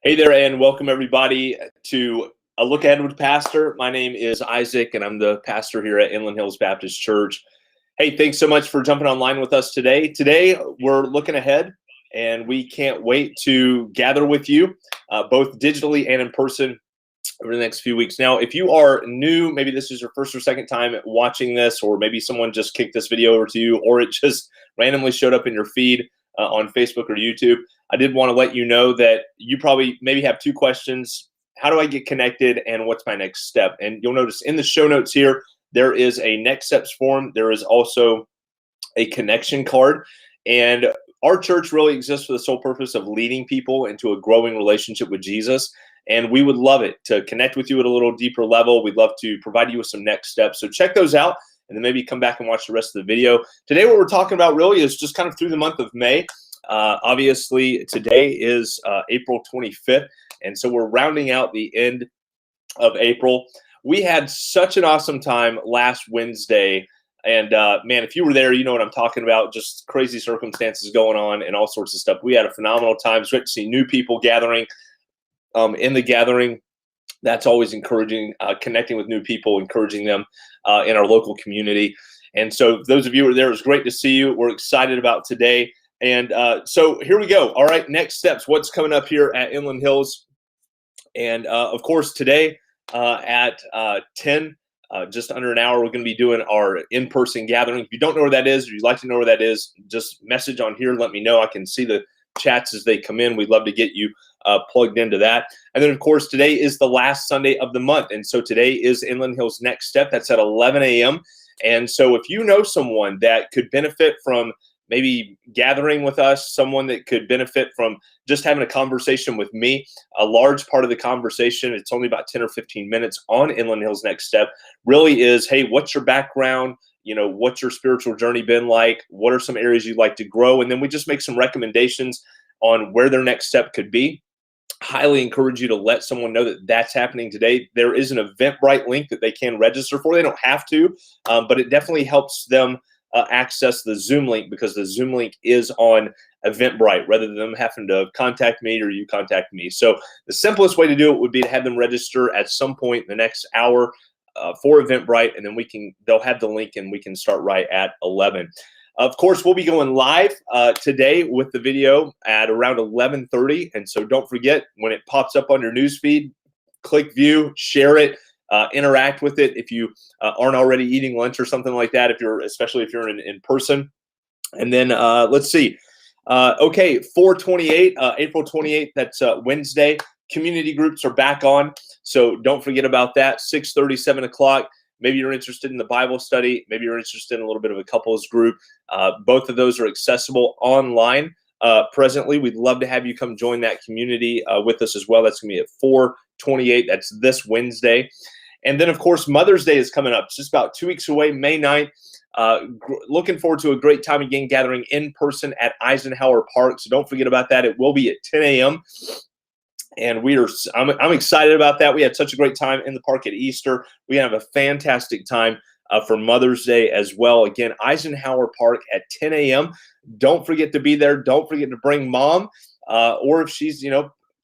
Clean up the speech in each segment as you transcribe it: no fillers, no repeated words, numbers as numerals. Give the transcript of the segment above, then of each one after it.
Hey there, and welcome everybody to A Look Ahead with Pastor. My name is Isaac, and I'm the pastor here at Inland Hills Baptist Church. Hey, thanks so much for jumping online with us today. Today, we're looking ahead, and we can't wait to gather with you, both digitally and in person over the next few weeks. Now, if you are new, maybe this is your first or second time watching this, or maybe someone just kicked this video over to you, or it just randomly showed up in your feed on Facebook or YouTube, I did want to let you know that you probably maybe have two questions. How do I get connected, and what's my next step? And you'll notice in the show notes here, there is a next steps form. There is also a connection card. And our church really exists for the sole purpose of leading people into a growing relationship with Jesus. And we would love it to connect with you at a little deeper level. We'd love to provide you with some next steps. So check those out, and then maybe come back and watch the rest of the video. Today, what we're talking about really is just kind of through the month of May. Obviously, today is April 25th, and so we're rounding out the end of April. We had such an awesome time last Wednesday, and man, if you were there, you know what I'm talking about. Just crazy circumstances going on and all sorts of stuff. We had a phenomenal time. It's great to see new people gathering in the gathering. That's always encouraging, connecting with new people, encouraging them in our local community. And so those of you who are there, it was great to see you. We're excited about today. And so here we go. All right, next steps. What's coming up here at Inland Hills? And of course, today at 10, just under an hour, we're going to be doing our in-person gathering. If you don't know where that is, or you'd like to know where that is, just message on here. Let me know. I can see the chats as they come in. We'd love to get you plugged into that. And then, of course, today is the last Sunday of the month. And so today is Inland Hills Next Step. That's at 11 a.m. And so if you know someone that could benefit from maybe gathering with us, someone that could benefit from just having a conversation with me, a large part of the conversation, it's only about 10 or 15 minutes on Inland Hills Next Step, really is, hey, what's your background? You know, what's your spiritual journey been like? What are some areas you'd like to grow? And then we just make some recommendations on where their next step could be. Highly encourage you to let someone know that that's happening today. There is an Eventbrite link that they can register for. They don't have to, but it definitely helps them access the Zoom link, because the Zoom link is on Eventbrite rather than them having to contact me or you contact me. So the simplest way to do it would be to have them register at some point in the next hour for Eventbrite, and then they'll have the link and we can start right at 11. Of course, we'll be going live today with the video at around 11:30. And so don't forget, when it pops up on your newsfeed, click view, share it, interact with it if you aren't already eating lunch or something like that, especially if you're in person. And then let's see. Okay, 4/28, April 28th, that's Wednesday. Community groups are back on, so don't forget about that. 6:30, 7 o'clock. Maybe you're interested in the Bible study. Maybe you're interested in a little bit of a couples group. Both of those are accessible online presently. We'd love to have you come join that community with us as well. That's going to be at 4/28. That's this Wednesday. And then, of course, Mother's Day is coming up. It's just about 2 weeks away, May 9th. Looking forward to a great time again, gathering in person at Eisenhower Park. So don't forget about that. It will be at 10 a.m. And I'm excited about that. We had such a great time in the park at Easter. We have a fantastic time for Mother's Day as well. Again, Eisenhower Park at 10 a.m. Don't forget to be there. Don't forget to bring mom, or if she's,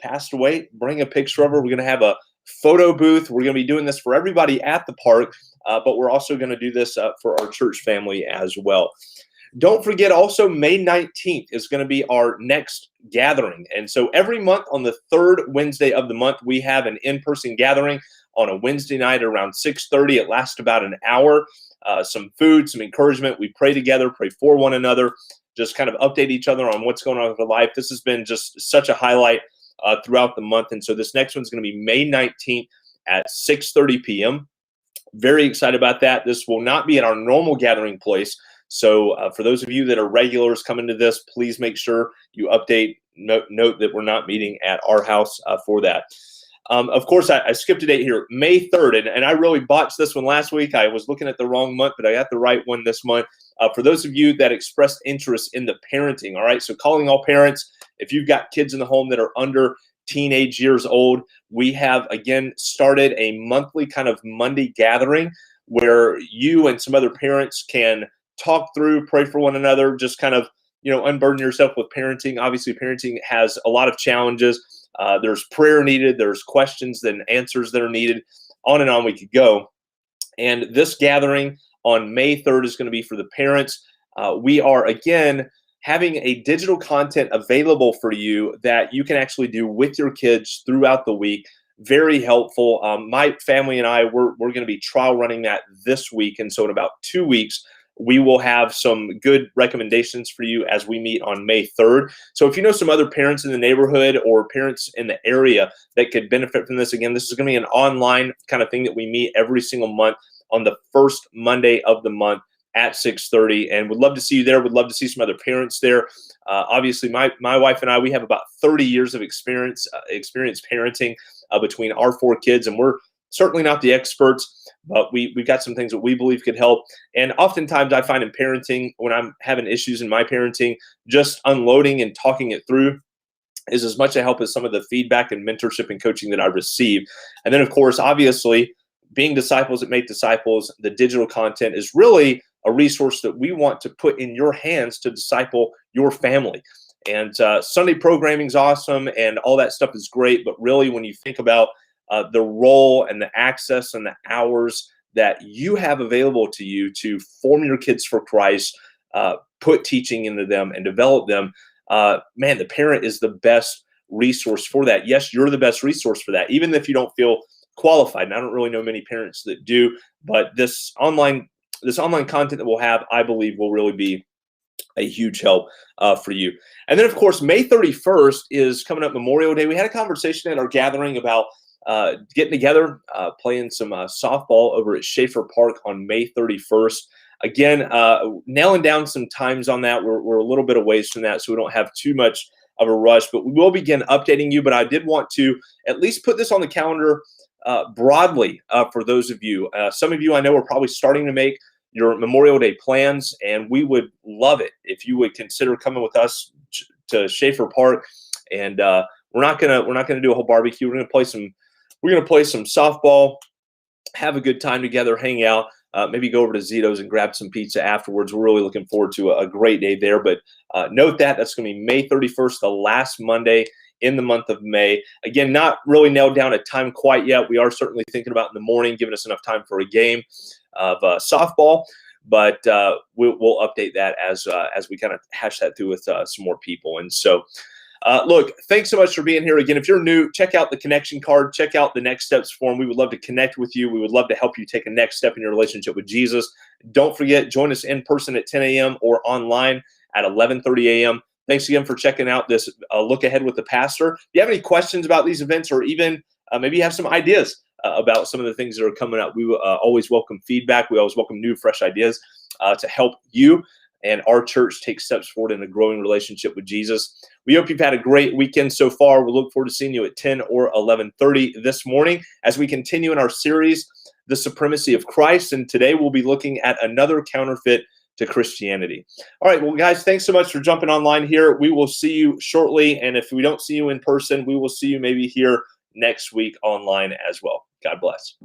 passed away, bring a picture of her. We're going to have a photo booth. We're going to be doing this for everybody at the park, but we're also going to do this for our church family as well. Don't forget also, May 19th is going to be our next gathering. And so every month on the third Wednesday of the month, we have an in-person gathering on a Wednesday night around 6:30. It lasts about an hour. Some food, some encouragement. We pray together, pray for one another, just kind of update each other on what's going on with our life. This has been just such a highlight throughout the month. And so this next one's going to be May 19th at 6:30 p.m. Very excited about that. This will not be at our normal gathering place. So for those of you that are regulars coming to this, please make sure you note that we're not meeting at our house for that. Of course, I skipped a date here, May 3rd, and I really botched this one last week. I was looking at the wrong month, but I got the right one this month. For those of you that expressed interest in the parenting, all right, so calling all parents, if you've got kids in the home that are under teenage years old, we have, again, started a monthly kind of Monday gathering where you and some other parents can talk through, pray for one another, just kind of, unburden yourself with parenting. Obviously, parenting has a lot of challenges. There's prayer needed. There's questions and answers that are needed. On and on we could go. And this gathering on May 3rd is going to be for the parents. We are, again, having a digital content available for you that you can actually do with your kids throughout the week. Very helpful. My family and I, we're going to be trial running that this week. And so in about 2 weeks, we will have some good recommendations for you as we meet on May 3rd. So if you know some other parents in the neighborhood or parents in the area that could benefit from this, again, this is going to be an online kind of thing that we meet every single month on the first Monday of the month at 6:30, and would love to see you there. Would love to see some other parents there. Obviously, my wife and I, we have about 30 years of experience parenting between our 4 kids, and we're certainly not the experts, but we've got some things that we believe could help. And oftentimes I find in parenting, when I'm having issues in my parenting, just unloading and talking it through is as much a help as some of the feedback and mentorship and coaching that I receive. And then, of course, obviously, being disciples that make disciples, the digital content is really a resource that we want to put in your hands to disciple your family. And Sunday programming is awesome and all that stuff is great. But really, when you think about the role and the access and the hours that you have available to you to form your kids for Christ, put teaching into them and develop them, man, the parent is the best resource for that. Yes, you're the best resource for that, even if you don't feel qualified. And I don't really know many parents that do, but this online content that we'll have, I believe, will really be a huge help for you. And then, of course, May 31st is coming up, Memorial Day. We had a conversation at our gathering about getting together, playing some softball over at Schaefer Park on May 31st. Again, nailing down some times on that. We're a little bit away from that, so we don't have too much of a rush, but we will begin updating you. But I did want to at least put this on the calendar broadly for those of you. Some of you I know are probably starting to make your Memorial Day plans, and we would love it if you would consider coming with us to Schaefer Park. And we're not gonna do a whole barbecue. We're gonna play some softball, have a good time together, hang out. Maybe go over to Zito's and grab some pizza afterwards. We're really looking forward to a great day there. But note that's going to be May 31st, the last Monday in the month of May. Again, not really nailed down a time quite yet. We are certainly thinking about in the morning, giving us enough time for a game of softball. But we'll update that as we kind of hash that through with some more people. And so, look, thanks so much for being here. Again, if you're new, check out the connection card. Check out the next steps form. We would love to connect with you. We would love to help you take a next step in your relationship with Jesus. Don't forget, join us in person at 10 a.m. or online at 11:30 a.m. Thanks again for checking out this look ahead with the pastor. If you have any questions about these events, or even maybe you have some ideas about some of the things that are coming up, we always welcome feedback. We always welcome new, fresh ideas to help you and our church take steps forward in a growing relationship with Jesus. We hope you've had a great weekend so far. We look forward to seeing you at 10 or 11:30 this morning as we continue in our series, The Supremacy of Christ. And today we'll be looking at another counterfeit to Christianity. All right, well, guys, thanks so much for jumping online here. We will see you shortly. And if we don't see you in person, we will see you maybe here next week online as well. God bless.